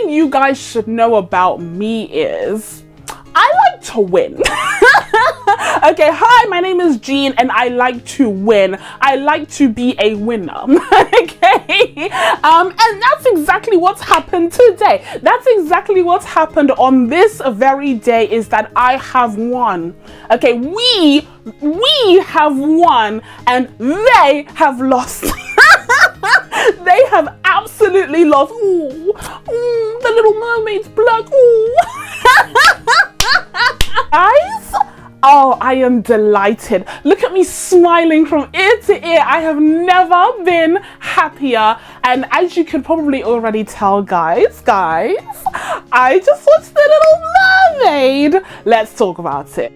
thing you guys should know about me is I like to win. Okay, hi, my name is Jean and I like to win. I like to be a winner. Okay, and that's exactly what's happened today. That's exactly what's happened on this very day, is that I have won. Okay, we have won and they have lost. They have absolutely lost. Ooh, the Little Mermaid's black. Ooh. Guys, oh, I am delighted. Look at me smiling from ear to ear. I have never been happier. And as you can probably already tell, guys, I just watched The Little Mermaid. Let's talk about it.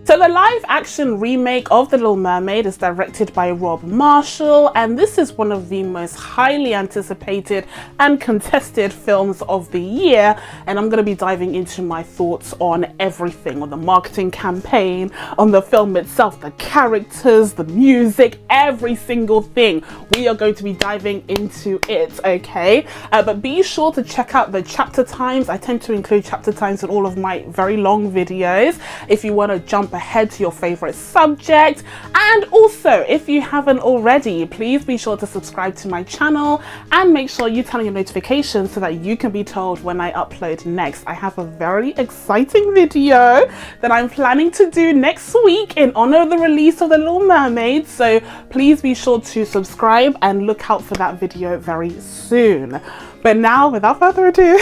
So the live action remake of The Little Mermaid is directed by Rob Marshall, and this is one of the most highly anticipated and contested films of the year. And I'm going to be diving into my thoughts on everything, on the marketing campaign, on the film itself, the characters, the music, every single thing. We are going to be diving into it, okay? But be sure to check out the chapter times. I tend to include chapter times in all of my very long videos if you want to jump ahead to your favorite subject. And also, if you haven't already, please be sure to subscribe to my channel and make sure you turn on your notifications so that you can be told when I upload next. I have a very exciting video that I'm planning to do next week in honor of the release of The Little Mermaid, so please be sure to subscribe and look out for that video very soon. But now, without further ado,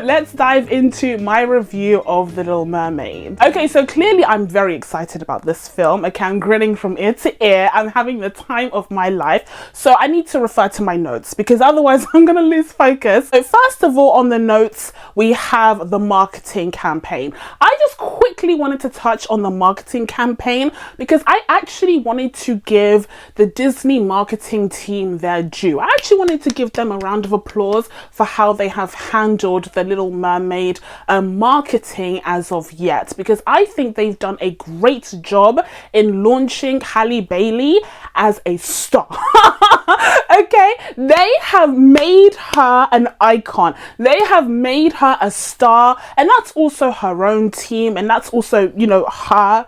let's dive into my review of The Little Mermaid. Okay, so clearly I'm very excited about this film. Okay, I'm grinning from ear to ear. I'm having the time of my life. So I need to refer to my notes because otherwise I'm gonna lose focus. So first of all, on the notes, we have the marketing campaign. I just quickly wanted to touch on the marketing campaign because I actually wanted to give the Disney marketing team their due. I actually wanted to give them a round of applause for how they have handled the Little Mermaid marketing as of yet, because I think they've done a great job in launching Halle Bailey as a star. Okay, they have made her an icon. They have made her a star, and that's also her own team, and that's also, you know, her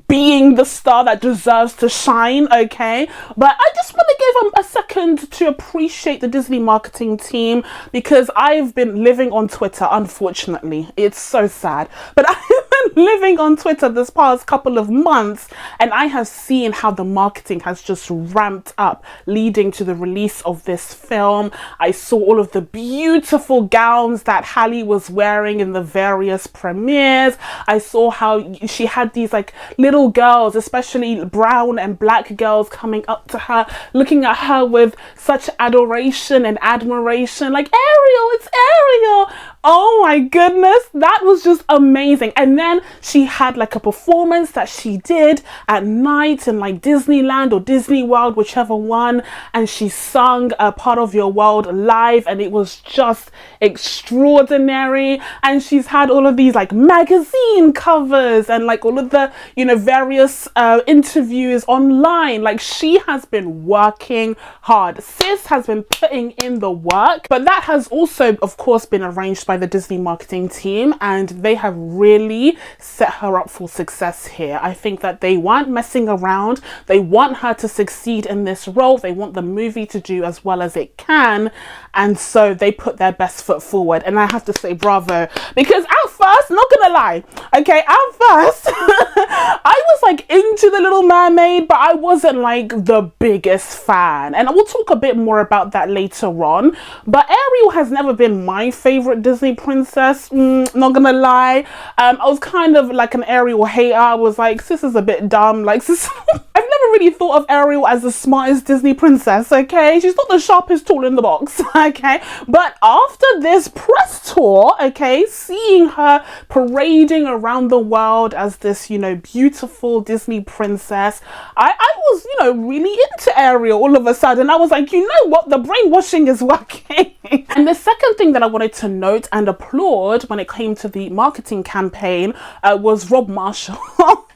being the star that deserves to shine, okay? But I just want to give them a second to appreciate the Disney marketing team, because I've been living on Twitter, unfortunately. It's so sad, but I've been living on Twitter this past couple of months, and I have seen how the marketing has just ramped up leading to the release of this film. I saw all of the beautiful gowns that Halle was wearing in the various premieres. I saw how she had these like little girls, especially brown and black girls, coming up to her, looking at her with such adoration and admiration, like, Ariel, it's Ariel. Oh my goodness, that was just amazing. And then she had like a performance that she did at night in like Disneyland or Disney World, whichever one, and she sung a Part of Your World live, and it was just extraordinary. And she's had all of these like magazine covers and like all of the, you know, various interviews online. Like, she has been working hard. Sis has been putting in the work, but that has also, of course, been arranged by the Disney marketing team, and they have really set her up for success here. I think that they weren't messing around. They want her to succeed in this role. They want the movie to do as well as it can, and so they put their best foot forward, and I have to say bravo, because at first, not gonna lie, okay, at first I was like into The Little Mermaid, but I wasn't like the biggest fan, and we'll talk a bit more about that later on. But Ariel has never been my favorite Disney princess, not gonna lie. I was kind of like an Ariel hater. I was like, sis is a bit dumb, like, sis I've never really thought of Ariel as the smartest Disney princess, okay? She's not the sharpest tool in the box, okay? But after this press tour, okay, seeing her parading around the world as this, you know, beautiful Disney princess, I was, you know, really into Ariel all of a sudden. I was like, you know what? The brainwashing is working. And the second thing that I wanted to note and applaud when it came to the marketing campaign was Rob Marshall.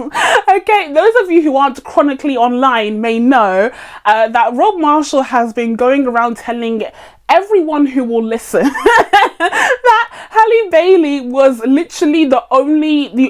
Okay, those of you who aren't chronically online may know that Rob Marshall has been going around telling everyone who will listen that Halle Bailey was literally the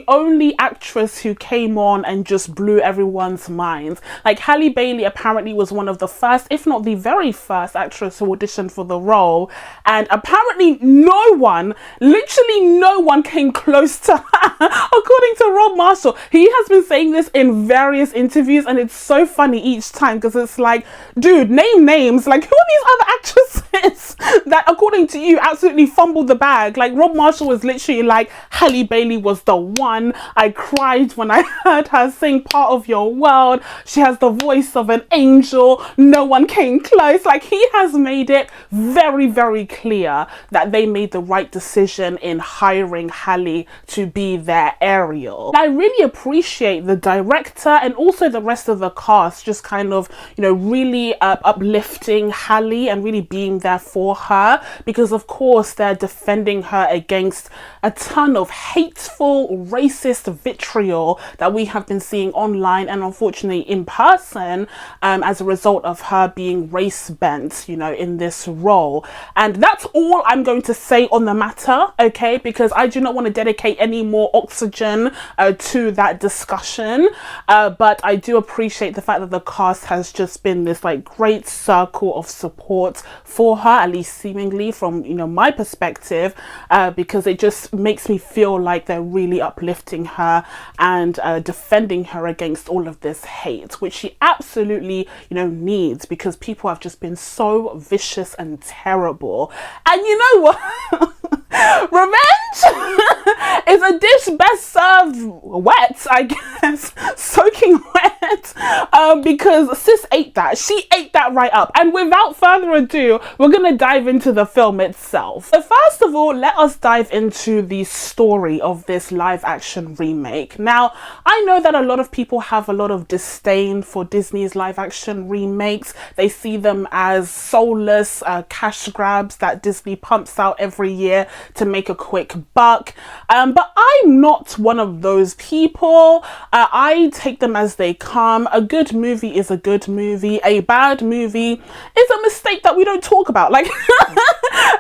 only actress who came on and just blew everyone's minds. Like, Halle Bailey apparently was one of the first, if not the very first actress who auditioned for the role, and apparently literally no one came close to her, according to Rob Marshall. He has been saying this in various interviews, and it's so funny each time, because it's like, dude, name names. Like, who are these other actresses that, according to you, absolutely fumbled the bag? Like, Rob Marshall was literally like, Halle Bailey was the one. I cried when I heard her sing Part of Your World. She has the voice of an angel. No one came close. Like, he has made it very, very clear that they made the right decision in hiring Halle to be their Ariel. I really appreciate the director and also the rest of the cast just kind of, you know, really uplifting Halle and really being there for her, because of course they're defending her against a ton of hateful, racist vitriol that we have been seeing online and unfortunately in person as a result of her being race bent, you know, in this role. And that's all I'm going to say on the matter, okay, because I do not want to dedicate any more oxygen to that discussion, but I do appreciate the fact that the cast has just been this like great circle of support for her, at least seemingly from, you know, my perspective, because it just makes me feel like they're really uplifting her and defending her against all of this hate, which she absolutely, you know, needs, because people have just been so vicious and terrible. And you know what? Revenge is a dish best served wet, I guess, soaking wet, because sis ate that. She ate that right up. And without further ado, we're gonna dive into the film itself. So first of all, let us dive into the story of this live action remake. Now, I know that a lot of people have a lot of disdain for Disney's live action remakes. They see them as soulless cash grabs that Disney pumps out every year to make a quick buck, but I'm not one of those people. I take them as they come. A good movie is a good movie. A bad movie is a mistake that we don't talk about. Like, okay,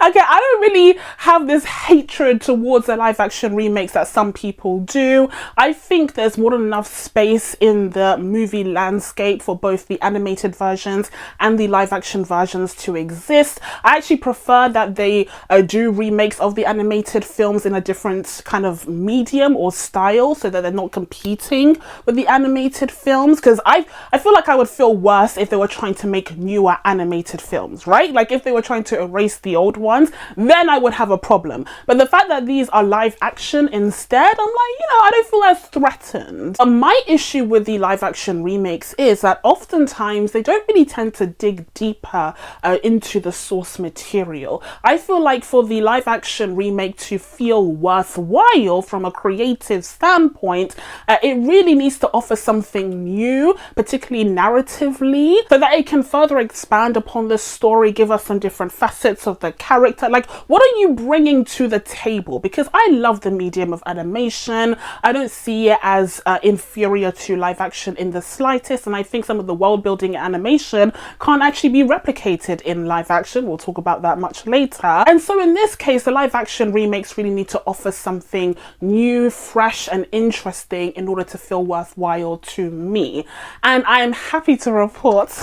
I don't really have this hatred towards the live action remakes that some people do. I think there's more than enough space in the movie landscape for both the animated versions and the live action versions to exist. I actually prefer that they do remakes of the animated films in a different kind of medium or style, so that they're not competing with the animated films, because I feel like I would feel worse if they were trying to make newer animated films, right? Like, if they were trying to erase the old ones, then I would have a problem. But the fact that these are live action instead, I'm like, you know, I don't feel as threatened. My issue with the live action remakes is that oftentimes they don't really tend to dig deeper into the source material. I feel like for the live action remake to feel worthwhile from a creative standpoint, it really needs to offer something new, particularly narratively, so that it can further expand upon the story, give us some different facets of the character. Like, what are you bringing to the table? Because I love the medium of animation. I don't see it as inferior to live action in the slightest, and I think some of the world building animation can't actually be replicated in live action. We'll talk about that much later. And so in this case, the live action remakes really need to offer something new, fresh and interesting in order to feel worthwhile to me. And I am happy to report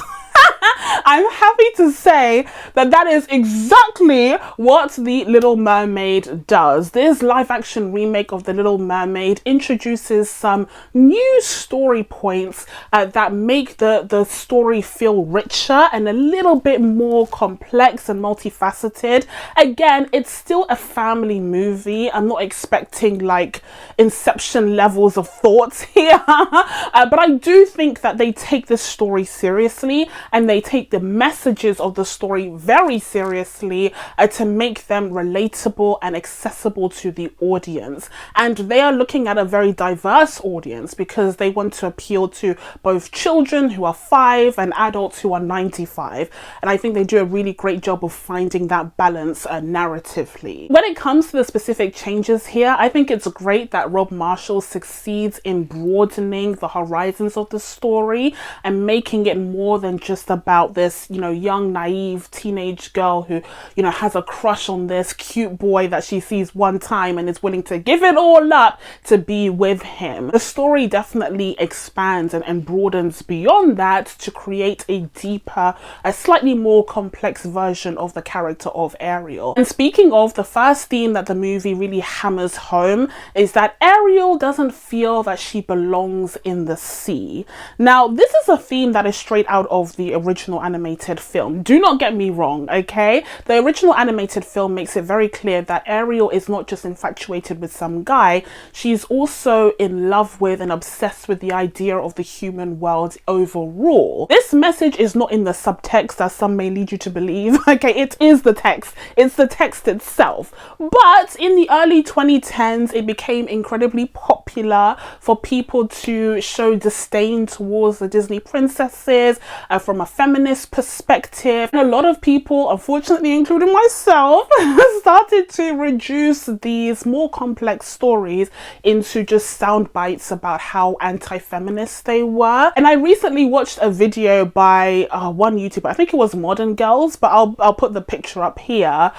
I'm happy to say that that is exactly what The Little Mermaid does. This live action remake of The Little Mermaid introduces some new story points that make the story feel richer and a little bit more complex and multifaceted. Again, it's still a family movie. I'm not expecting like Inception levels of thoughts here, but I do think that they take this story seriously and they take the messages of the story very seriously to make them relatable and accessible to the audience. And they are looking at a very diverse audience because they want to appeal to both children who are 5 and adults who are 95. And I think they do a really great job of finding that balance narratively. When it comes to the specific changes here, I think it's great that Rob Marshall succeeds in broadening the horizons of the story and making it more than just about this, you know, young, naive teenage girl who, you know, has a crush on this cute boy that she sees one time and is willing to give it all up to be with him. The story definitely expands and broadens beyond that to create a deeper, a slightly more complex version of the character of Ariel. And speaking of, the first theme that the movie really hammers home is that Ariel doesn't feel that she belongs in the sea. Now, this is a theme that is straight out of the original animated film. Do not get me wrong, okay? The original animated film makes it very clear that Ariel is not just infatuated with some guy, she's also in love with and obsessed with the idea of the human world overall. This message is not in the subtext as some may lead you to believe, okay? It is the text. It's the text itself. But in the early 2010s, it became incredibly popular for people to show disdain towards the Disney princesses from a feminist perspective. And a lot of people, unfortunately including myself, started to reduce these more complex stories into just sound bites about how anti-feminist they were. And I recently watched a video by one YouTuber, I think it was Modern Girls, but I'll put the picture up here,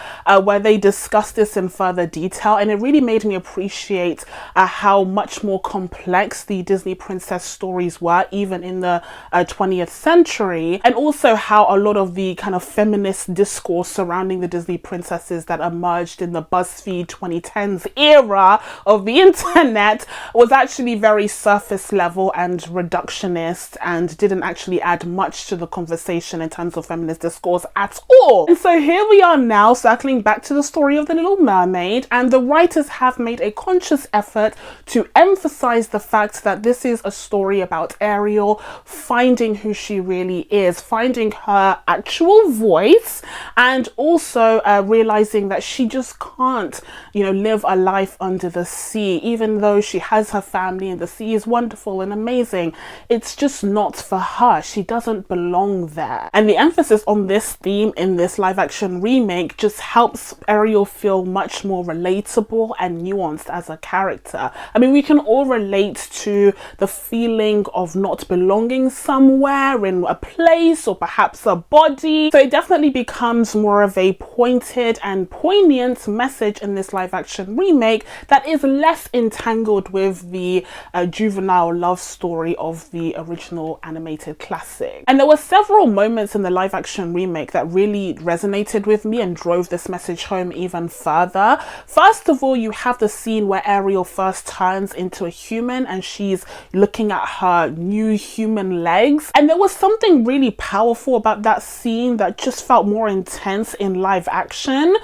where they discussed this in further detail, and it really made me appreciate how much more complex the Disney princess stories were even in the 20th century, and also how a lot of the kind of feminist discourse surrounding the Disney princesses that emerged in the BuzzFeed 2010s era of the internet was actually very surface level and reductionist and didn't actually add much to the conversation in terms of feminist discourse at all. And so here we are now circling back to the story of the Little Mermaid, and the writers have made a conscious effort to emphasize the fact that this is a story about Ariel finding who she really is, finding her actual voice, and also realizing that she just can't, you know, live a life under the sea. Even though she has her family and the sea is wonderful and amazing, it's just not for her. She doesn't belong there. And the emphasis on this theme in this live action remake just helps Ariel feel much more relatable and nuanced as a character. I mean, we can all relate to the feeling of not belonging somewhere, in a place or perhaps a body. So it definitely becomes more of a pointed and poignant message in this live action remake that is less entangled with the juvenile love story of the original animated classic. And there were several moments in the live action remake that really resonated with me and drove this message home even further. First of all, you have the scene where Ariel first turns into a human and she's looking at her new human legs. And there was something really powerful about that scene that just felt more intense in live action,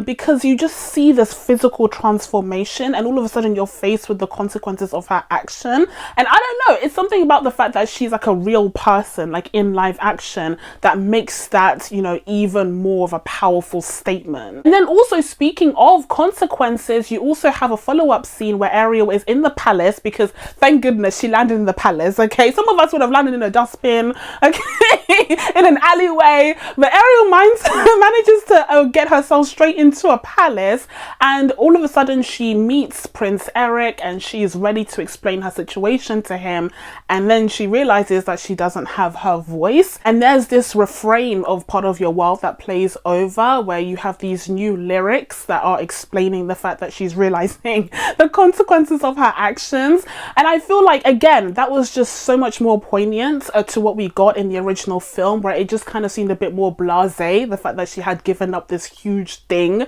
because you just see this physical transformation and all of a sudden you're faced with the consequences of her action. And I don't know, it's something about the fact that she's like a real person, like in live action, that makes that, you know, even more of a powerful statement. And then also, speaking of consequences, you also have a follow-up scene where Ariel is in the palace, because thank goodness she landed in the palace, okay? Some of us would have landed in a dustbin, okay, in an alleyway, but Ariel manages to get herself straight into a palace, and all of a sudden she meets Prince Eric and she's ready to explain her situation to him, and then she realizes that she doesn't have her voice, and there's this refrain of Part of Your World that plays over where you have these new lyrics that are explaining the fact that she's realizing the consequences of her actions. And I feel like, again, that was just so much more poignant to what we got in the original film, where it just kind of seemed a bit more blasé, the fact that she had given up this huge thing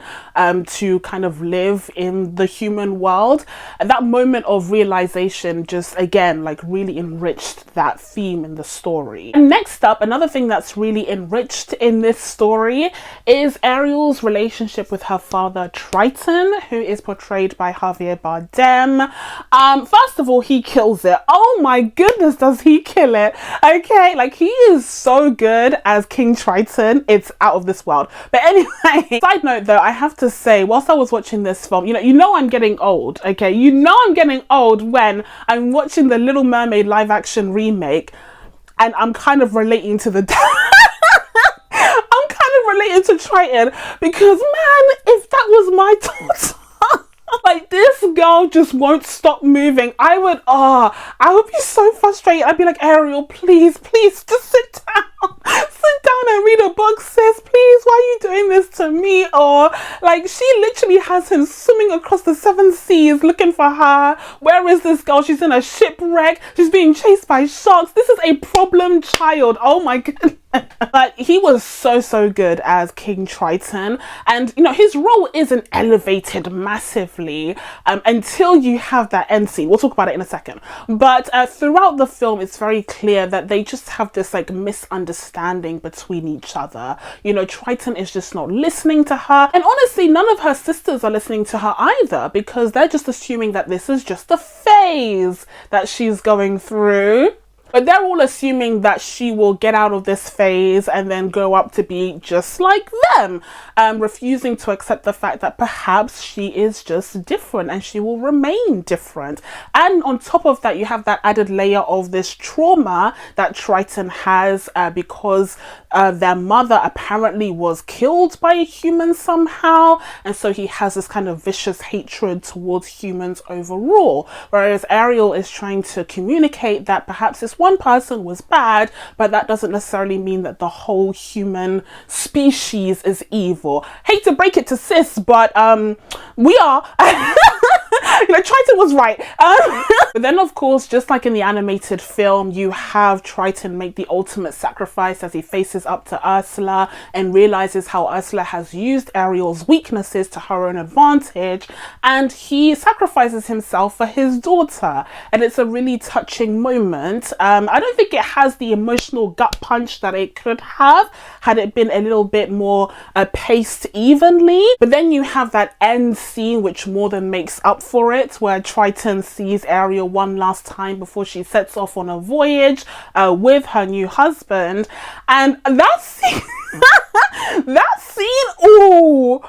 to kind of live in the human world. And that moment of realization just, again, like really enriched that theme in the story. And next up, another thing that's really enriched in this story is Ariel's relationship with her father Triton, who is portrayed by Javier Bardem. First of all, he kills it. Oh my goodness, does he kill it? Okay, like he is so good as King Triton. It's out of this world. But anyway, side note though, I have to say, whilst I was watching this film, you know I'm getting old, okay? You know I'm getting old when I'm watching the Little Mermaid live action remake and I'm kind of relating to the I'm kind of relating to Triton because man, if that was my daughter, like this girl just won't stop moving. I would be so frustrated. I'd be like, Ariel, please just sit down. Sit down and read a book, sis, please. Why are you doing this to me? Or like she literally has him swimming across the 7 seas looking for her. Where is this girl? She's in a shipwreck. She's being chased by sharks. This is a problem child. Oh my goodness. But he was so good as King Triton, and you know his role isn't elevated massively until you have that end scene. We'll talk about it in a second, but throughout the film it's very clear that they just have this like misunderstanding between each other. You know, Triton is just not listening to her, and honestly none of her sisters are listening to her either, because they're just assuming that this is just a phase that she's going through. But they're all assuming that she will get out of this phase and then grow up to be just like them, refusing to accept the fact that perhaps she is just different and she will remain different. And on top of that, you have that added layer of this trauma that Triton has because their mother apparently was killed by a human somehow, and so he has this kind of vicious hatred towards humans overall, whereas Ariel is trying to communicate that perhaps this one person was bad, but that doesn't necessarily mean that the whole human species is evil. Hate to break it to sis, but we are. You know, Triton was right. But then of course, just like in the animated film, you have Triton make the ultimate sacrifice as he faces up to Ursula and realizes how Ursula has used Ariel's weaknesses to her own advantage, and he sacrifices himself for his daughter, and it's a really touching moment. I don't think it has the emotional gut punch that it could have had it been a little bit more paced evenly, but then you have that end scene which more than makes up for it, where Triton sees Ariel one last time before she sets off on a voyage with her new husband, and that scene that scene, ooh,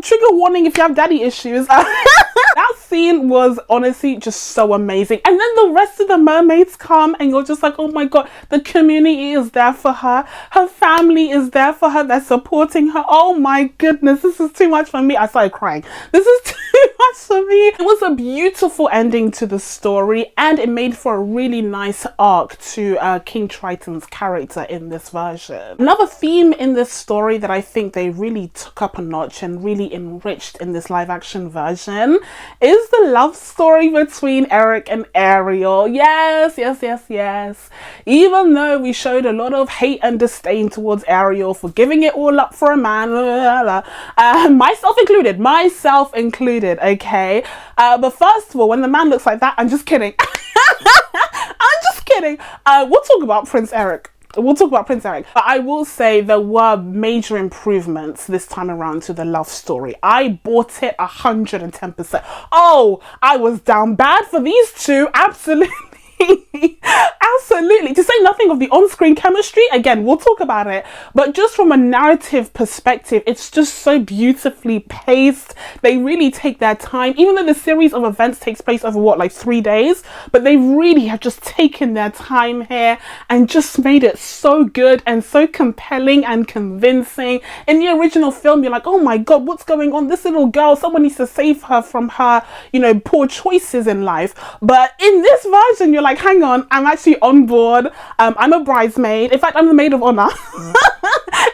trigger warning if you have daddy issues. That scene was honestly just so amazing, and then the rest of the mermaids come and you're just like, oh my god, the community is there for her, her family is there for her, they're supporting her. Oh my goodness, this is too much for me. I started crying. This is too much for me. It was a beautiful ending to the story, and it made for a really nice arc to King Triton's character in this version. Another theme in this story that I think they really took up a notch and really enriched in this live action version is the love story between Eric and Ariel. Yes. Even though we showed a lot of hate and disdain towards Ariel for giving it all up for a man, myself included, okay? But first of all, when the man looks like that, I'm just kidding. I'm just kidding. We'll talk about Prince Eric. But I will say there were major improvements this time around to the love story. I bought it 110%. Oh, I was down bad for these two. Absolutely. Absolutely. To say nothing of the on-screen chemistry, again, we'll talk about it, but just from a narrative perspective, it's just so beautifully paced. They really take their time, even though the series of events takes place over what, like 3 days, but they really have just taken their time here and just made it so good and so compelling and convincing. In the original film, you're like, oh my god, what's going on? This little girl, someone needs to save her from her, you know, poor choices in life. But in this version, you're like, hang on, I'm actually on board. I'm a bridesmaid. In fact, I'm the maid of honor.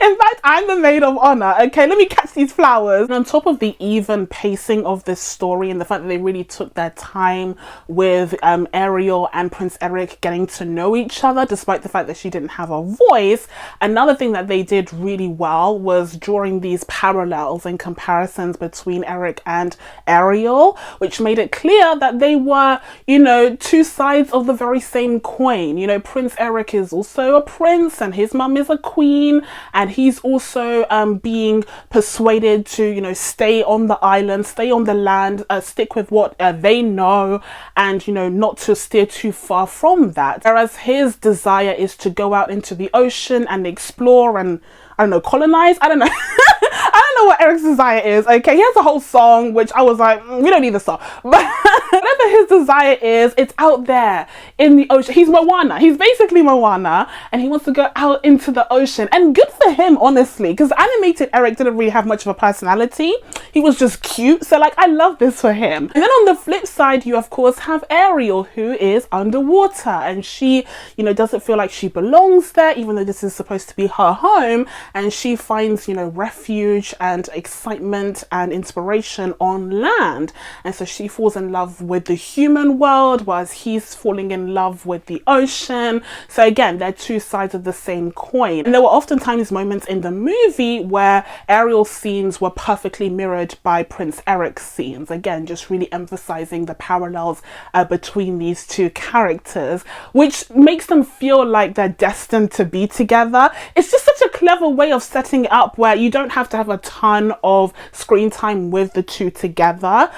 In fact, I'm the maid of honor. Okay, let me catch these flowers. And on top of the even pacing of this story and the fact that they really took their time with Ariel and Prince Eric getting to know each other, despite the fact that she didn't have a voice, another thing that they did really well was drawing these parallels and comparisons between Eric and Ariel, which made it clear that they were, you know, two sides of the very same coin. You know, Prince Eric is also a prince and his mum is a queen, and he's also being persuaded to, you know, stay on the island, stay on the land, stick with what they know, and, you know, not to steer too far from that. Whereas his desire is to go out into the ocean and explore and, I don't know, colonize? I don't know. I don't know what Eric's desire is, okay? He has a whole song, which I was like, we don't need the song. But whatever his desire is, it's out there in the ocean. He's Moana. He's basically Moana, and he wants to go out into the ocean. And good for him, honestly, because animated Eric didn't really have much of a personality. He was just cute. So, like, I love this for him. And then on the flip side, you, of course, have Ariel, who is underwater. And she, you know, doesn't feel like she belongs there, even though this is supposed to be her home. And she finds, you know, refuge and excitement and inspiration on land. And so she falls in love with the human world, whereas he's falling in love with the ocean. So again, they're two sides of the same coin. And there were oftentimes moments in the movie where Ariel's scenes were perfectly mirrored by Prince Eric's scenes. Again, just really emphasizing the parallels between these two characters, which makes them feel like they're destined to be together. It's just such a clever way of setting it up where you don't have to have a ton of screen time with the two together.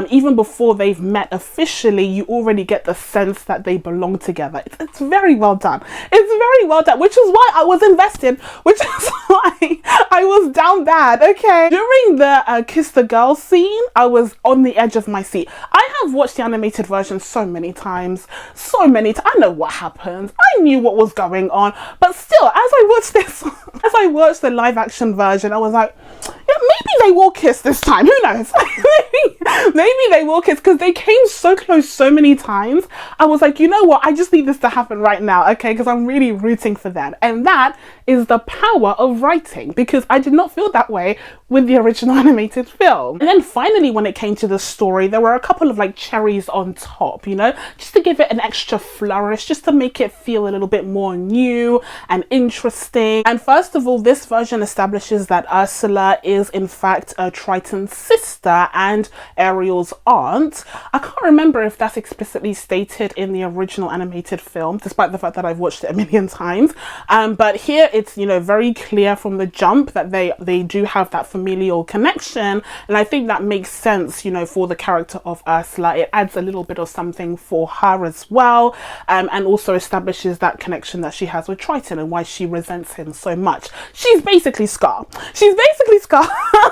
Even before they've met officially, you already get the sense that they belong together. It's very well done. It's very well done, which is why I was invested, which is why I was down bad, okay? During the kiss the girl scene, I was on the edge of my seat. I have watched the animated version so many times. I know what happens. I knew what was going on, but still, as I watched this, as I watched the live action version, I was like, yeah, maybe they will kiss this time. Who knows? Maybe they will kiss, because they came so close so many times. I was like, you know what? I just need this to happen right now, okay? Because I'm really rooting for them. And that is the power of writing, because I did not feel that way with the original animated film. And then finally, when it came to the story, there were a couple of like cherries on top, you know, just to give it an extra flourish, just to make it feel a little bit more new and interesting. And first of all, this version establishes that Ursula is in fact Triton's sister and Ariel's aunt. I can't remember if that's explicitly stated in the original animated film, despite the fact that I've watched it a million times. But here it's, you know, very clear from the jump that they do have that familial connection. And I think that makes sense, you know, for the character of Ursula. It adds a little bit of something for her as well, and also establishes that connection that she has with Triton and why she resents him so much. She's basically Scar.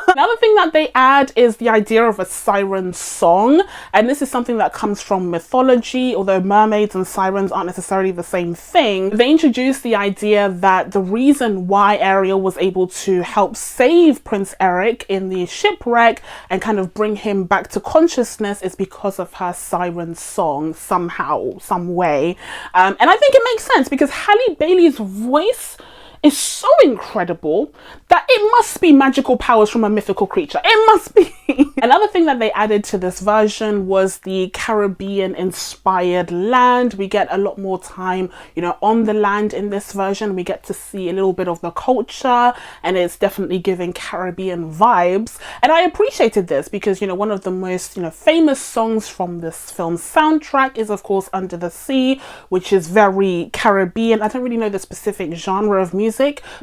Another thing that they add is the idea of a siren song, and this is something that comes from mythology. Although mermaids and sirens aren't necessarily the same thing, they introduce the idea that the reason why Ariel was able to help save Prince Eric in the shipwreck and kind of bring him back to consciousness is because of her siren song somehow, some way. And I think it makes sense, because Halle Bailey's voice is so incredible that it must be magical powers from a mythical creature. It must be. Another thing that they added to this version was the Caribbean inspired land. We get a lot more time, you know, on the land in this version. We get to see a little bit of the culture, and it's definitely giving Caribbean vibes. And I appreciated this because, you know, one of the most, you know, famous songs from this film's soundtrack is of course Under the Sea, which is very Caribbean. I don't really know the specific genre of music,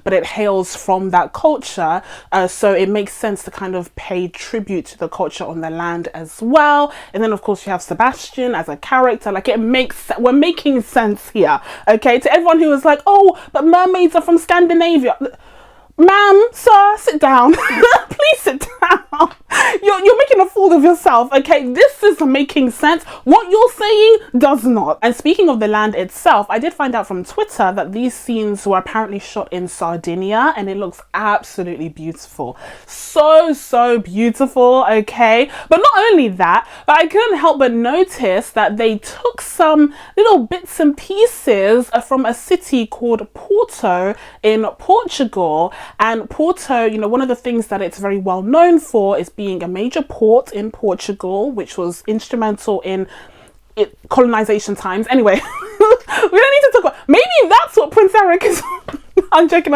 but it hails from that culture, so it makes sense to kind of pay tribute to the culture on the land as well. And then of course you have Sebastian as a character. Like, we're making sense here, okay? To everyone who was like, oh, but mermaids are from Scandinavia. Ma'am, sir, sit down. Please sit down. You're making a fool of yourself, okay? This is making sense. What you're saying does not. And speaking of the land itself, I did find out from Twitter that these scenes were apparently shot in Sardinia, and it looks absolutely beautiful. So beautiful, okay? But not only that, but I couldn't help but notice that they took some little bits and pieces from a city called Porto in Portugal. And Porto, you know, one of the things that it's very well known for is being a major port in Portugal, which was instrumental in colonization times. Anyway, we don't need to talk about, maybe that's what Prince Eric is. I'm joking.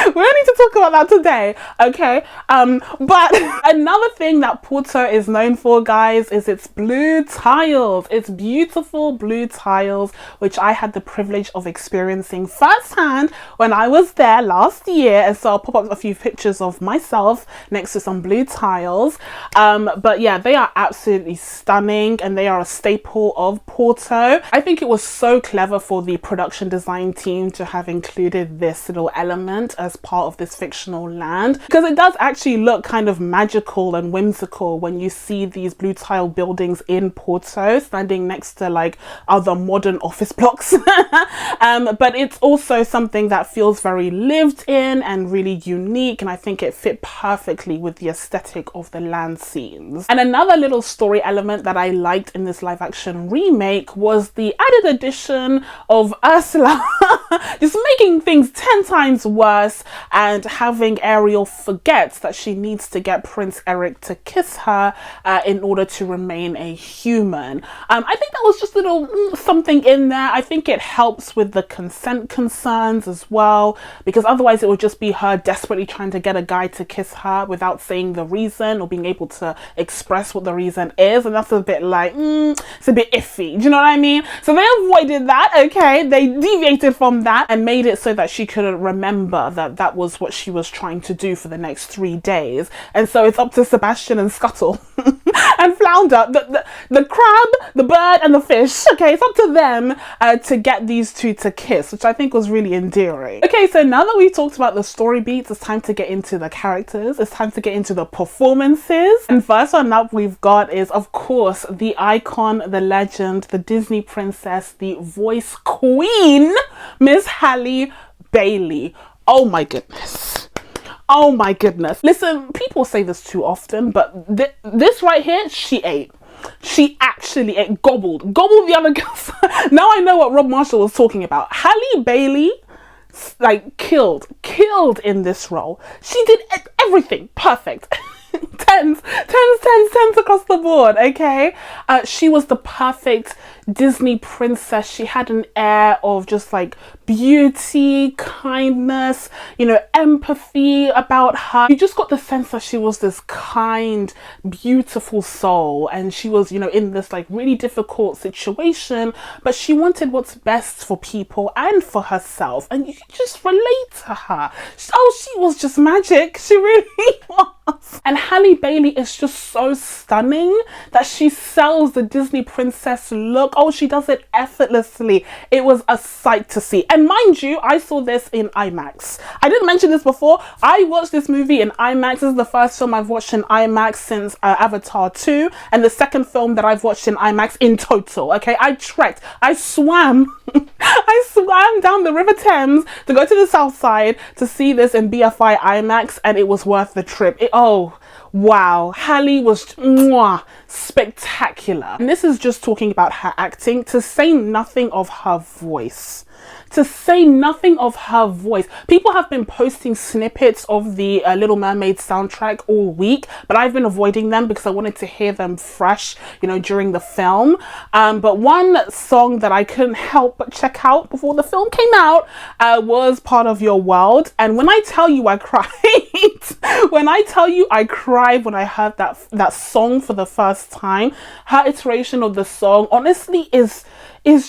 We don't need to talk about that today, okay? But another thing that Porto is known for, guys, is its blue tiles. It's beautiful blue tiles, which I had the privilege of experiencing firsthand when I was there last year. And so I'll pop up a few pictures of myself next to some blue tiles. But yeah, they are absolutely stunning and they are a staple of Porto. I think it was so clever for the production design team to have included this little element as part of this fictional land, because it does actually look kind of magical and whimsical when you see these blue tile buildings in Porto standing next to like other modern office blocks. But it's also something that feels very lived in and really unique, and I think it fit perfectly with the aesthetic of the land scenes. And another little story element that I liked in this live action remake was the added addition of Ursula just making things 10 times worse and having Ariel forget that she needs to get Prince Eric to kiss her in order to remain a human. I think that was just a little something in there. I think it helps with the consent concerns as well, because otherwise it would just be her desperately trying to get a guy to kiss her without saying the reason or being able to express what the reason is, and that's a bit like it's a bit iffy, do you know what I mean? So they avoided that, okay? They deviated from that and made it so that she couldn't remember that that was what she was trying to do for the next 3 days. And so it's up to Sebastian and Scuttle and Flounder, the crab, the bird and the fish, okay? It's up to them to get these two to kiss, which I think was really endearing. Okay, so now that we've talked about the story beats, it's time to get into the characters. It's time to get into the performances. And first one up we've got is, of course, the icon, the legend, the Disney princess, the voice queen, Miss Halle Bailey. Oh my goodness. Oh my goodness. Listen, people say this too often, but this right here, she ate. She actually ate, gobbled the other girls. Now I know what Rob Marshall was talking about. Halle Bailey, like, killed in this role. She did everything perfect. Tens across the board, okay? She was the perfect Disney princess. She had an air of just like beauty, kindness, you know, empathy about her. You just got the sense that she was this kind, beautiful soul, and she was, you know, in this like really difficult situation, but she wanted what's best for people and for herself, and you could just relate to her. Oh, she was just magic. She really was. And Halle Bailey is just so stunning that she sells the Disney princess look. Oh, she does it effortlessly. It was a sight to see. And mind you, I saw this in IMAX. I didn't mention this before. I watched this movie in IMAX. This is the first film I've watched in IMAX since Avatar 2, and the second film that I've watched in IMAX in total. Okay, I trekked, I swam, I swam down the River Thames to go to the South Side to see this in BFI IMAX, and it was worth the trip. Oh, wow, Halle was spectacular. And this is just talking about her acting, to say nothing of her voice. To say nothing of her voice. People have been posting snippets of the Little Mermaid soundtrack all week, but I've been avoiding them because I wanted to hear them fresh, you know, during the film. But one song that I couldn't help but check out before the film came out was Part of Your World. And when I tell you I cried, when I tell you I cried when I heard that song for the first time, her iteration of the song honestly is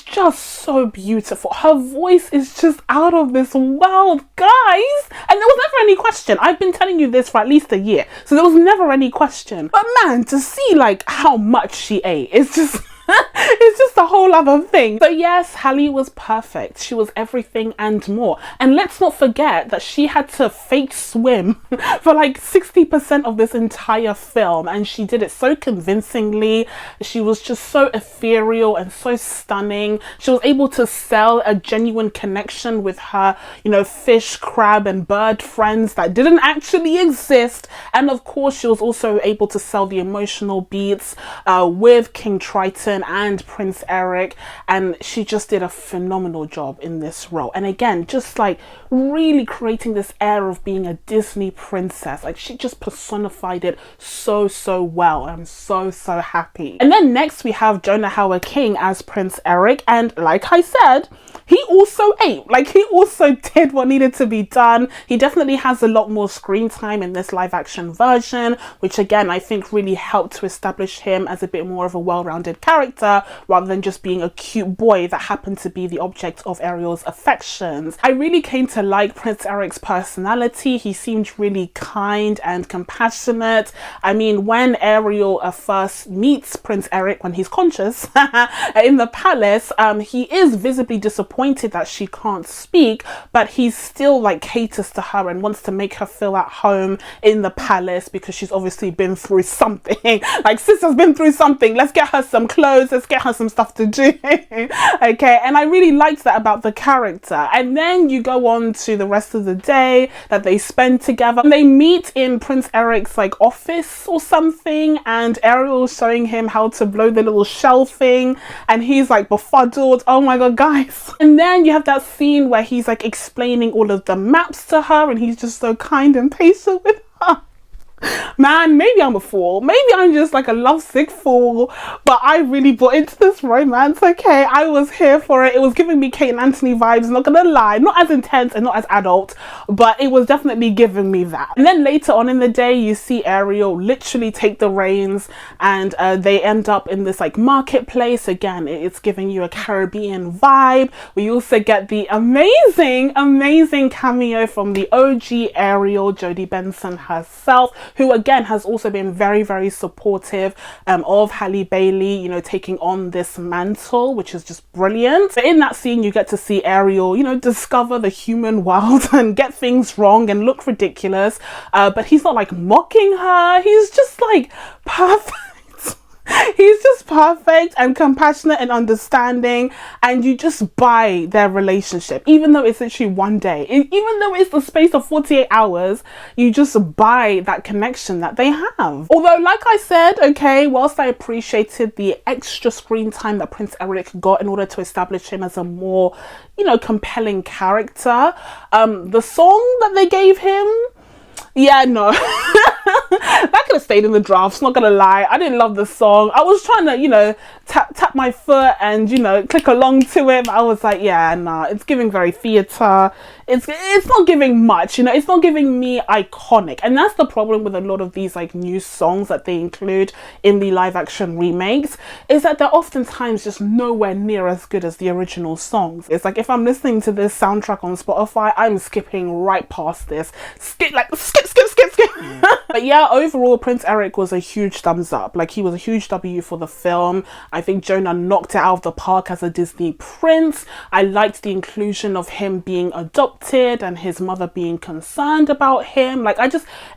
just so beautiful. Her voice is just out of this world, guys. And there was never any question. I've been telling you this for at least a year, so there was never any question. But man, to see like how much she ate, it's just it's just a whole other thing. So yes, Halle was perfect. She was everything and more. And let's not forget that she had to fake swim for like 60% of this entire film, and she did it so convincingly. She was just so ethereal and so stunning. She was able to sell a genuine connection with her, you know, fish, crab and bird friends that didn't actually exist. And of course, she was also able to sell the emotional beats with King Triton and Prince Eric, and she just did a phenomenal job in this role. And again, just like really creating this air of being a Disney princess. Like, she just personified it so well. I'm so happy. And then next we have Jonah Hauer King as Prince Eric, and like I said, he also ate. Like, he also did what needed to be done. He definitely has a lot more screen time in this live action version, which again, I think really helped to establish him as a bit more of a well-rounded character rather than just being a cute boy that happened to be the object of Ariel's affections. I really came to like Prince Eric's personality. He seemed really kind and compassionate. I mean, when Ariel first meets Prince Eric when he's conscious in the palace, he is visibly disappointed that she can't speak, but he still like caters to her and wants to make her feel at home in the palace because she's obviously been through something. Like, sis has been through something. Let's get her some clothes. Let's get her some stuff to do. Okay, and I really liked that about the character. And then you go on to the rest of the day that they spend together. They meet in Prince Eric's like office or something, and Ariel's showing him how to blow the little shell thing, and he's like befuddled. Oh my god, guys. And then you have that scene where he's like explaining all of the maps to her, and he's just so kind and patient with her. Man, maybe I'm a fool. Maybe I'm just like a lovesick fool, but I really bought into this romance, okay? I was here for it. It was giving me Kate and Anthony vibes, not gonna lie. Not as intense and not as adult, but it was definitely giving me that. And then later on in the day, you see Ariel literally take the reins, and they end up in this like marketplace. Again, it's giving you a Caribbean vibe. We also get the amazing cameo from the OG Ariel, Jodie Benson herself, who again has also been very supportive of Halle Bailey, you know, taking on this mantle, which is just brilliant. But in that scene, you get to see Ariel, you know, discover the human world and get things wrong and look ridiculous. But he's not like mocking her. He's just like perfect. He's just perfect and compassionate and understanding, and you just buy their relationship, even though it's literally one day, even though it's the space of 48 hours, you just buy that connection that they have. Although, like I said, okay, whilst I appreciated the extra screen time that Prince Eric got in order to establish him as a more, you know, compelling character, the song that they gave him, yeah, no. That could have stayed in the drafts, not gonna lie. I didn't love the song. I was trying to, you know, tap my foot and, you know, click along to it, but I was like, yeah, nah, it's giving very theatre. It's not giving much, you know, it's not giving me iconic. And that's the problem with a lot of these like new songs that they include in the live action remakes, is that they're oftentimes just nowhere near as good as the original songs. It's like, if I'm listening to this soundtrack on Spotify, I'm skipping right past this. Skip. But yeah, overall, Prince Eric was a huge thumbs up. Like, he was a huge W for the film. I think Jonah knocked it out of the park as a Disney prince. I liked the inclusion of him being adopted and his mother being concerned about him. Like,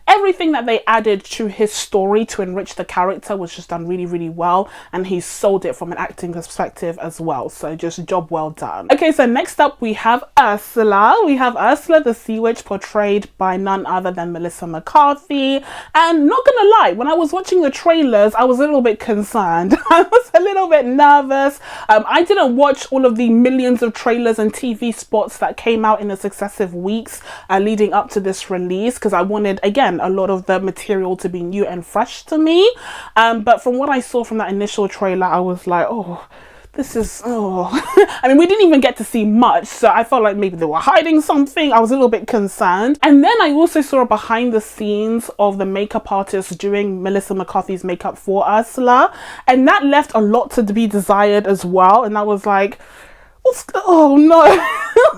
everything that they added to his story to enrich the character was just done really well, and he sold it from an acting perspective as well. So just job well done. Okay, so next up we have Ursula. We have Ursula the Sea Witch, portrayed by none other than Melissa McCarthy. And not gonna lie, when I was watching the trailers, I was a little bit concerned. I was a little bit nervous. I didn't watch all of the millions of trailers and TV spots that came out in the successive weeks leading up to this release, because I wanted, again, a lot of the material to be new and fresh to me. But from what I saw from that initial trailer, I was like, oh, this is, oh. I mean, we didn't even get to see much, so I felt like maybe they were hiding something. I was a little bit concerned. And then I also saw a behind the scenes of the makeup artist doing Melissa McCarthy's makeup for Ursula, and that left a lot to be desired as well. And I was like, oh no,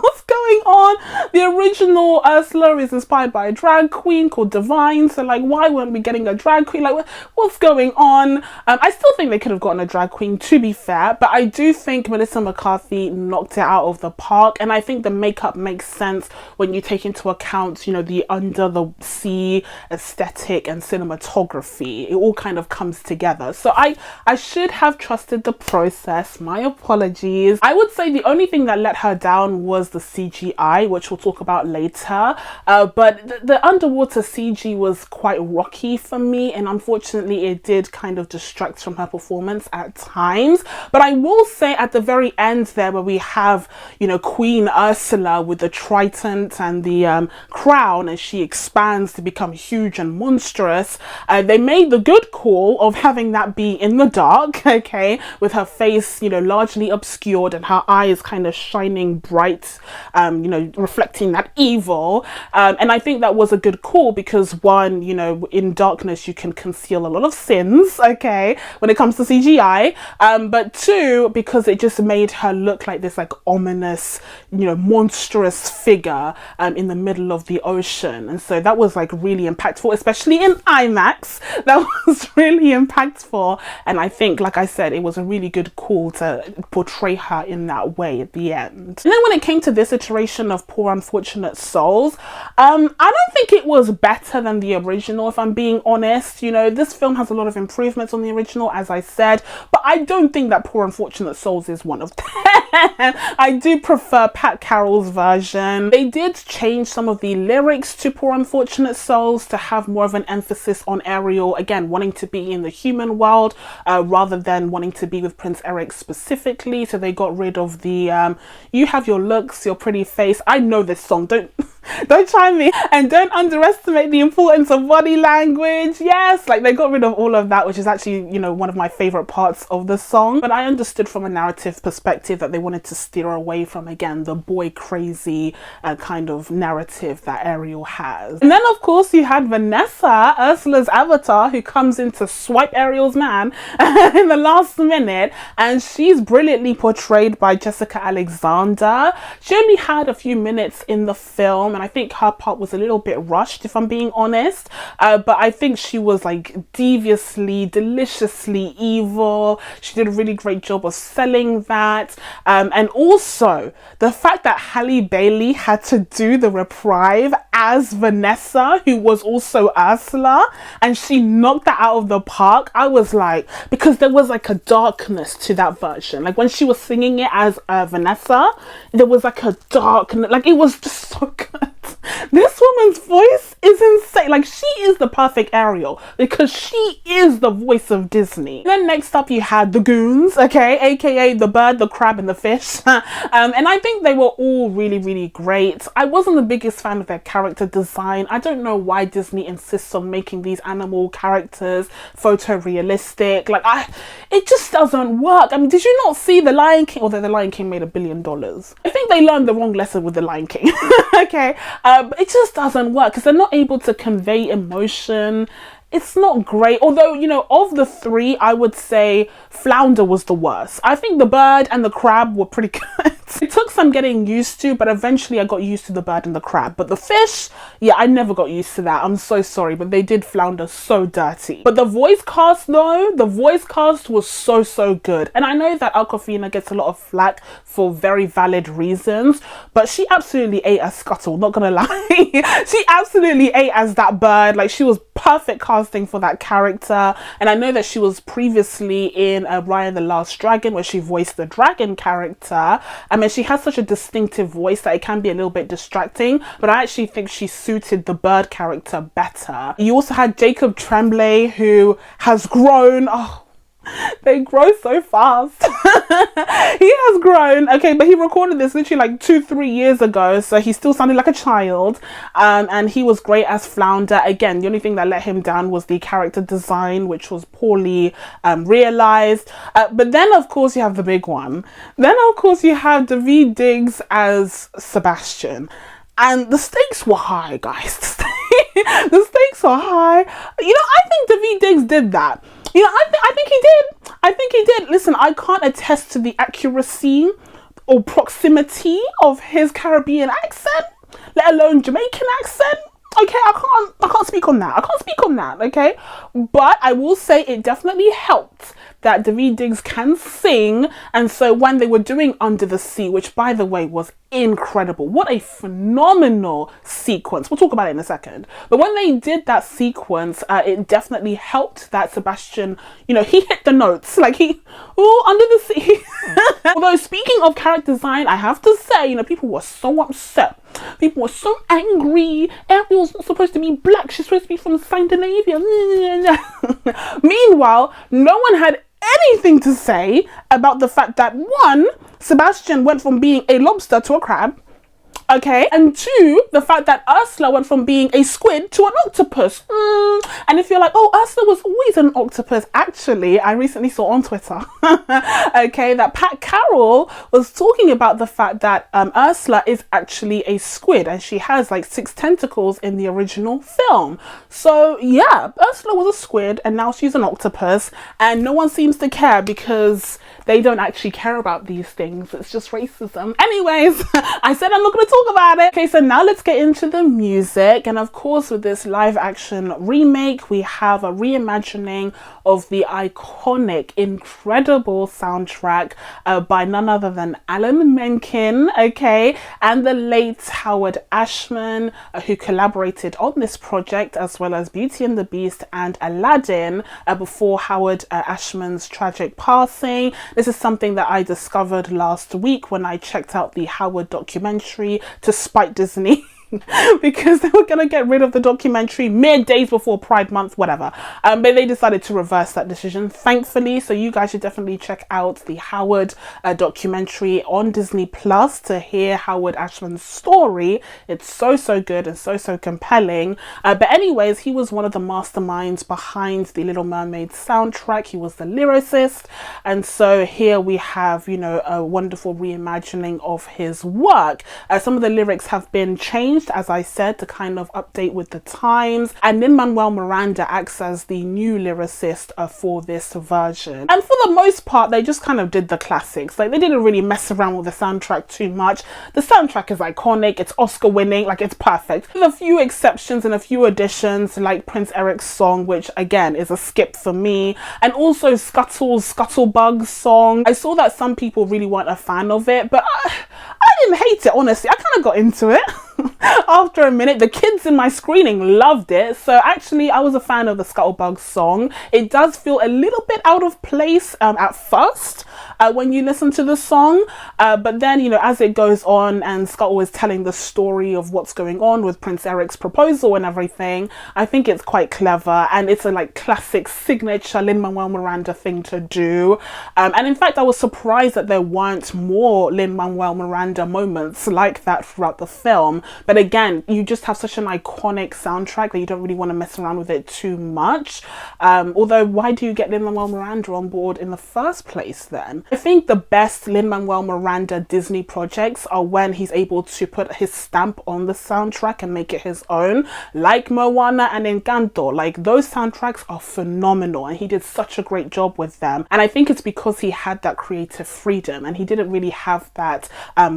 what's going on? The original Ursula is inspired by a drag queen called Divine, so like, why weren't we getting a drag queen? Like, what's going on? I still think they could have gotten a drag queen, to be fair, but I do think Melissa McCarthy knocked it out of the park, and I think the makeup makes sense when you take into account, you know, the under the sea aesthetic and cinematography. It all kind of comes together. So I should have trusted the process. My apologies. I would say the only thing that let her down was the CGI, which we'll talk about later. But the underwater CG was quite rocky for me, and unfortunately it did kind of distract from her performance at times. But I will say at the very end there, where we have, you know, Queen Ursula with the trident and the crown, and she expands to become huge and monstrous, they made the good call of having that be in the dark, okay, with her face, you know, largely obscured and her eyes eyes kind of shining bright, you know, reflecting that evil. And I think that was a good call because one, you know, in darkness you can conceal a lot of sins, okay, when it comes to CGI. But two, because it just made her look like this like ominous, you know, monstrous figure in the middle of the ocean. And so that was like really impactful, especially in IMAX. That was really impactful. And I think, like I said, it was a really good call to portray her in that way at the end. And then when it came to this iteration of Poor Unfortunate Souls, I don't think it was better than the original, if I'm being honest. You know, this film has a lot of improvements on the original, as I said, but I don't think that Poor Unfortunate Souls is one of them. I do prefer Pat Carroll's version. They did change some of the lyrics to Poor Unfortunate Souls to have more of an emphasis on Ariel, again, wanting to be in the human world rather than wanting to be with Prince Eric specifically. So they got rid of the you have your looks, your pretty face. I know this song, don't try me, and don't underestimate the importance of body language. Yes, like they got rid of all of that, which is actually, you know, one of my favorite parts of the song. But I understood from a narrative perspective that they wanted to steer away from, again, the boy crazy kind of narrative that Ariel has. And then of course you had Vanessa, Ursula's avatar, who comes in to swipe Ariel's man in the last minute, and she's brilliantly portrayed by Jessica Alexander. She only had a few minutes in the film, and I think her part was a little bit rushed, if I'm being honest, but I think she was like deviously, deliciously evil. She did a really great job of selling that, and also the fact that Halle Bailey had to do the reprise as Vanessa, who was also Ursula, and she knocked that out of the park. I was like, because there was like a darkness to that version, like when she was singing it as Vanessa, there was like a darkness, like it was just so good. This woman's voice is insane. Like, she is the perfect Ariel because she is the voice of Disney. Then next up you had the goons, okay, aka the bird, the crab, and the fish. And I think they were all really, really great. I wasn't the biggest fan of their character design. I don't know why Disney insists on making these animal characters photorealistic. Like, it just doesn't work. I mean, did you not see The Lion King? Although The Lion King made $1 billion. I think they learned the wrong lesson with The Lion King. Okay, but it just doesn't work because they're not able to convey emotion. It's not great. Although, you know, of the three, I would say Flounder was the worst. I think the bird and the crab were pretty good. It took some getting used to, but eventually I got used to the bird and the crab. But the fish, yeah, I never got used to that. I'm so sorry, but they did Flounder so dirty. But the voice cast though, the voice cast was so, so good. And I know that Awkwafina gets a lot of flack for very valid reasons, but she absolutely ate as Scuttle, not gonna lie. She absolutely ate as that bird. Like, she was perfect casting for that character. And I know that she was previously in Raya the Last Dragon, where she voiced the dragon character. I mean, she has such a distinctive voice that it can be a little bit distracting, but I actually think she suited the bird character better. You also had Jacob Tremblay, who has grown. Oh, they grow so fast. He has grown, okay, but he recorded this literally like 2-3 years ago, so he still sounded like a child, and he was great as Flounder. Again, the only thing that let him down was the character design, which was poorly realized. But then of course you have the big one. Then of course you have Daveed Diggs as Sebastian, and the stakes were high, guys. The stakes are high. You know, I think Daveed Diggs did that. You know, I think he did. I think he did. Listen, I can't attest to the accuracy or proximity of his Caribbean accent, let alone Jamaican accent. Okay, I can't speak on that. I can't speak on that, okay? But I will say it definitely helped that Daveed Diggs can sing, and so when they were doing Under the Sea, which by the way was incredible, what a phenomenal sequence, we'll talk about it in a second, but when they did that sequence, it definitely helped that Sebastian, you know, he hit the notes, like Under the Sea. Although speaking of character design, I have to say, you know, people were so upset. People were so angry. Ariel's not supposed to be black. She's supposed to be from Scandinavia. Meanwhile, no one had anything to say about the fact that, one, Sebastian went from being a lobster to a crab. okay? And two, the fact that Ursula went from being a squid to an octopus. And if you're like, oh, Ursula was always an octopus, actually, I recently saw on Twitter, okay, that Pat Carroll was talking about the fact that Ursula is actually a squid, and she has like 6 tentacles in the original film. So yeah, Ursula was a squid and now she's an octopus, and no one seems to care because they don't actually care about these things. It's just racism. Anyways, I said I'm not going to talk about it. Okay, so now let's get into the music. And of course, with this live action remake, we have a reimagining of the iconic, incredible soundtrack by none other than Alan Menken, okay, and the late Howard Ashman, who collaborated on this project, as well as Beauty and the Beast and Aladdin, before Howard Ashman's tragic passing. This is something that I discovered last week when I checked out the Howard documentary to spite Disney. Because they were going to get rid of the documentary days before Pride Month, whatever. But they decided to reverse that decision, thankfully. So you guys should definitely check out the Howard documentary on Disney Plus to hear Howard Ashman's story. It's so good and so compelling. But anyways, he was one of the masterminds behind the Little Mermaid soundtrack. He was the lyricist. And so here we have, you know, a wonderful reimagining of his work. Some of the lyrics have been changed, as I said, to kind of update with the times, and Lin-Manuel Miranda acts as the new lyricist for this version. And for the most part, they just kind of did the classics. Like, they didn't really mess around with the soundtrack too much. The soundtrack is iconic, it's Oscar winning, like it's perfect, with a few exceptions and a few additions, like Prince Eric's song, which again is a skip for me, and also Scuttlebug's song. I saw that some people really weren't a fan of it, but I didn't hate it, honestly. I kind of got into it. After a minute, the kids in my screening loved it. So actually, I was a fan of the Scuttlebug song. It does feel a little bit out of place at first when you listen to the song. But then, you know, as it goes on and Scuttle is telling the story of what's going on with Prince Eric's proposal and everything, I think it's quite clever. And it's a like classic signature Lin-Manuel Miranda thing to do. And in fact, I was surprised that there weren't more Lin-Manuel Miranda moments like that throughout the film. But again, you just have such an iconic soundtrack that you don't really want to mess around with it too much. Although, why do you get Lin-Manuel Miranda on board in the first place then? I think the best Lin-Manuel Miranda Disney projects are when he's able to put his stamp on the soundtrack and make it his own, like Moana and Encanto. Like, those soundtracks are phenomenal and he did such a great job with them. And I think it's because he had that creative freedom, and he didn't really have that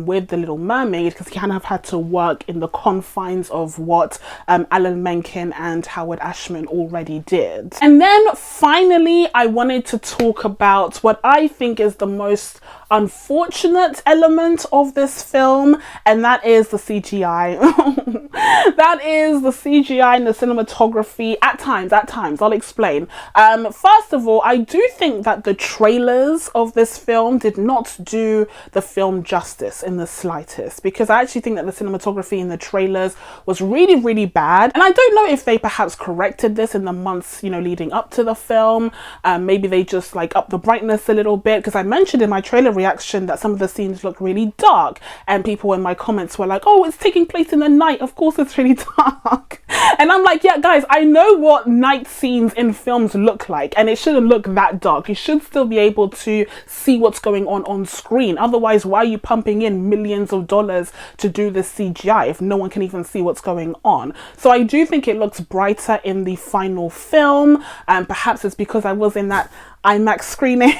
with The Little Mermaid, because he kind of had to work in the confines of what Alan Menken and Howard Ashman already did. And then finally, I wanted to talk about what I think is the most unfortunate element of this film, and that is the CGI. That is the CGI and the cinematography at times. I'll explain. First of all, I do think that the trailers of this film did not do the film justice in the slightest, because I actually think that the cinematography in the trailers was really bad. And I don't know if they perhaps corrected this in the months, you know, leading up to the film. Maybe they just like upped the brightness a little bit, because I mentioned in my trailer reaction that some of the scenes look really dark, and people in my comments were like, oh, it's taking place in the night, of course it's really dark. And I'm like, yeah guys, I know what night scenes in films look like, and it shouldn't look that dark. You should still be able to see what's going on screen. Otherwise, why are you pumping in millions of dollars to do this CGI if no one can even see what's going on? So I do think it looks brighter in the final film, and perhaps it's because I was in that IMAX screening.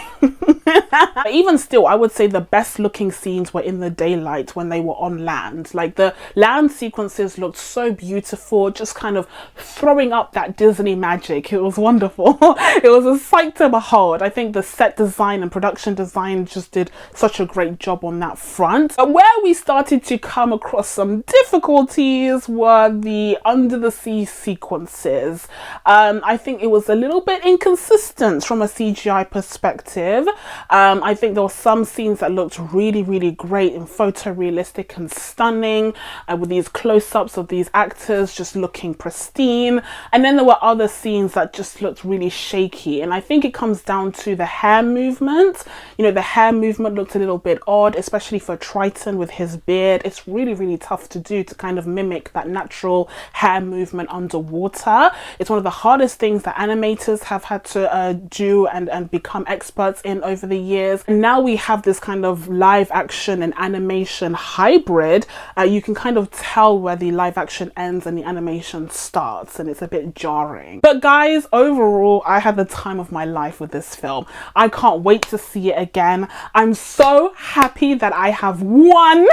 But even still, I would say the best looking scenes were in the daylight when they were on land. Like, the land sequences looked so beautiful, just kind of throwing up that Disney magic. It was wonderful. It was a sight to behold. I think the set design and production design just did such a great job on that front. But where we started to come across some difficulties were the under the sea sequences. I think it was a little bit inconsistent from a CGI perspective. I think there were some scenes that looked really great and photorealistic and stunning, with these close-ups of these actors just looking looking pristine, and then there were other scenes that just looked really shaky. And I think it comes down to the hair movement. You know, the hair movement looked a little bit odd, especially for Triton with his beard. It's really, really tough to do, to kind of mimic that natural hair movement underwater. It's one of the hardest things that animators have had to do and become experts in over the years. And now we have this kind of live action and animation hybrid. You can kind of tell where the live action ends and the animation starts, and it's a bit jarring. But guys, overall, I had the time of my life with this film. I can't wait to see it again. I'm so happy that I have won.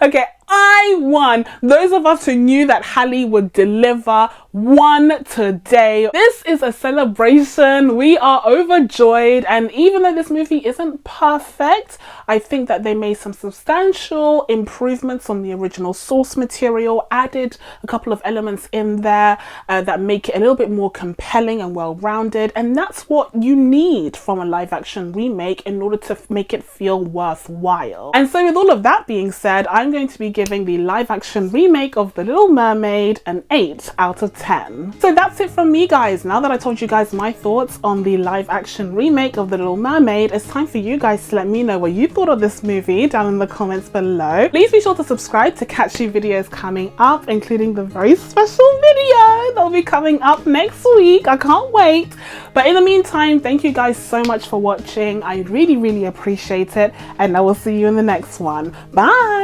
Okay, I won. Those of us who knew that Halle would deliver won today. This is a celebration. We are overjoyed, and even though this movie isn't perfect, I think that they made some substantial improvements on the original source material, added a couple of elements in there that make it a little bit more compelling and well-rounded, and that's what you need from a live-action remake in order to make it feel worthwhile. And so with all of that being said, I'm going to be giving the live-action remake of The Little Mermaid an 8 out of 10. So that's it from me, guys. Now that I told you guys my thoughts on the live-action remake of The Little Mermaid, it's time for you guys to let me know what you thought of this movie down in the comments below. Please be sure to subscribe to catch new videos coming up, including the very special video that'll be coming up next week. I can't wait. But in the meantime, thank you guys so much for watching. I really, really appreciate it, and I will see you in the next one. Bye!